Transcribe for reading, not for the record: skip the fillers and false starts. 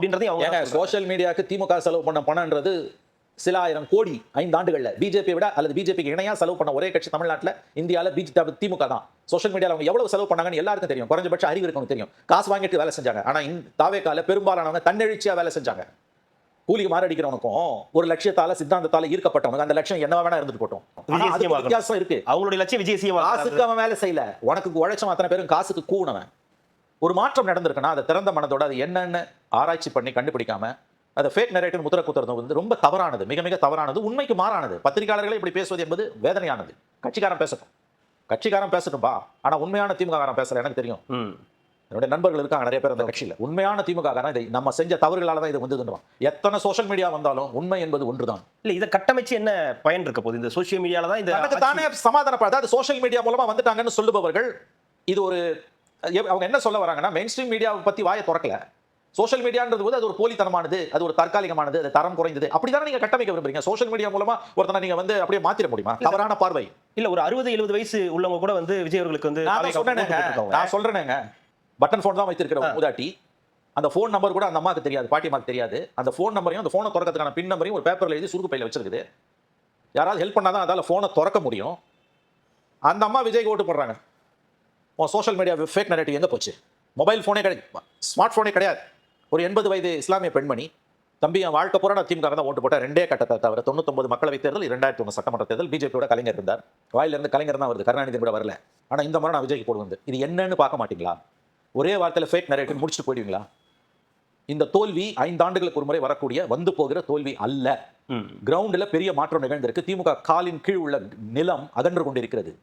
அப்படின்றதையும் அவங்க சோஷியல் மீடியாவுக்கு திமுக செலவு பண்ண பணம்ன்றது சில ஆயிரம் கோடி 5 ஆண்டுகள்ல பிஜேபி விட அல்லது பிஜேபிக்கு இணையா செலவு பண்ண ஒரே கட்சி தமிழ்நாட்டில் இந்தியாவில் திமுக தான். சோஷியல் மீடியாவில் அவங்க எவ்வளவு செலவு பண்ணாங்கன்னு எல்லாருக்கும் தெரியும். குறைஞ்சபட்ச அறிவு இருக்கவங்க தெரியும். காசு வாங்கிட்டு வேலை செஞ்சாங்க. ஆனா தாவேக்கால பெரும்பாலானவங்க தன்னெழுச்சியா வேலை செஞ்சாங்க. கூலிக்கு மாரடிக்கிறவனுக்கும் ஒரு லட்சியத்தால சித்தாந்தத்தால ஈர்க்கப்பட்டவங்க அந்த லட்சியம் என்னவா வேணா இருந்துட்டு போட்டோம். வித்தியாசம் இருக்கு. அவங்களுடைய லட்சியம் விஜய் காசுக்கு அவன் வேலை செய்யல. உனக்கு உழைச்சவன் அத்தனை பேரும் காசுக்கு கூணவன். ஒரு மாற்றம் நடந்திருக்குன்னா அதை திறந்த மனதோட அது என்னன்னு ஆராய்ச்சி பண்ணி கண்டுபிடிக்காம அதை ஃபேக் நரேட்டிவ் முத்திர குத்துறது வந்து ரொம்ப தவறானது, மிக மிக தவறானது, உண்மைக்கு மாறானது. பத்திரிகையாளர்களே இப்படி பேசுவது என்பது வேதனையானது. கட்சிக்காரன் பேசட்டும்பா, ஆனா உண்மையான திமுக பேசல. எனக்கு தெரியும், என்னுடைய நண்பர்கள் இருக்காங்க நிறைய பேர் அந்த கட்சியில். உண்மையான திமுக இதை நம்ம செஞ்ச தவறுகளால தான் இது வந்துதுன்றோம். எத்தனை சோஷியல் மீடியா வந்தாலும் உண்மை என்பது ஒன்றுதான். இல்ல இதை கட்டமைச்சு என்ன பயன் இருக்க போகுது? இந்த சோஷியல் மீடியால தான் இந்த தானே சமாதானப்படாது. சோஷியல் மீடியா மூலமா வந்துட்டாங்கன்னு சொல்லுபவர்கள் இது ஒரு அவங்க என்ன சொல்ல வராங்கன்னா, மெயின் ஸ்ட்ரீம் மீடியாவை பத்தி வாயை திறக்கல. சோஷியல் மீடியான்றது போது அது ஒரு போலித்தனமானது, அது ஒரு தற்காலிகமானது, அது தரம் குறைந்தது, அப்படிதானே நீங்க கட்டமைக்க விரும்புறீங்க. சோஷியல் மீடியா மூலமா ஒருத்தனை நீங்க வந்து அப்படியே மாத்திர முடியுமா? தவறான பார்வை. இல்ல ஒரு 60-70 வயசு உள்ளவங்க கூட வந்து விஜய் அவர்களுக்கு வந்து நான் சொல்றேனேங்க, பட்டன் போன் தான் வைத்திருக்கிற மூதாட்டி. அந்த போன் நம்பர் கூட அந்த அம்மாக்கு தெரியாது, பாட்டி அம்மாக்கு தெரியாது. அந்த போன் நம்பரையும் அந்த போனை திறக்கிறதுக்கான பின் நம்பரையும் ஒரு பேப்பர்ல எழுதி சுருக்கு பையில வச்சிருக்குது. யாராவது ஹெல்ப் பண்ணாதான் அதால போனை திறக்க முடியும். அந்த அம்மா விஜய்க்கு ஓட்டு போடுறாங்க. சோஷியல் மீடியா ஃபேக் நரேட்டிவ் எங்க போச்சு? மொபைல் போனே கிடையாது, ஸ்மார்ட் போனே கிடையாது. ஒரு 80 வயது இஸ்லாமிய பெண்மணி, தம்பி என் வாழ்க்கை பூரா திமுக தான் ஓட்டு போட்ட, 2 கட்டத்தை தவிர 99 மக்களவை தேர்தல், 2001 சட்டமன்ற தேர்தல் பிஜேபியோட கலைஞர் இருந்தார். வாயிலிருந்து கலைஞர் தான் வருது, கருணாநிதி கூட வரல. ஆனா இந்த முறை நான் விஜய்க்கு போடுவது இது என்னன்னு பார்க்க மாட்டீங்களா? ஒரே வார்த்தையில ஃபேக் நரேட்டிவ் முடிச்சுட்டு போயிடுவீங்களா? இந்த தோல்வி 5 ஆண்டுகளுக்கு ஒரு முறை வரக்கூடிய வந்து போகிற தோல்வி அல்ல. கிரவுண்ட்ல பெரிய மாற்றம் நிகழ்ந்திருக்கு. திமுக காலின் கீழ் உள்ள நிலம் அகன்று கொண்டிருக்கிறது.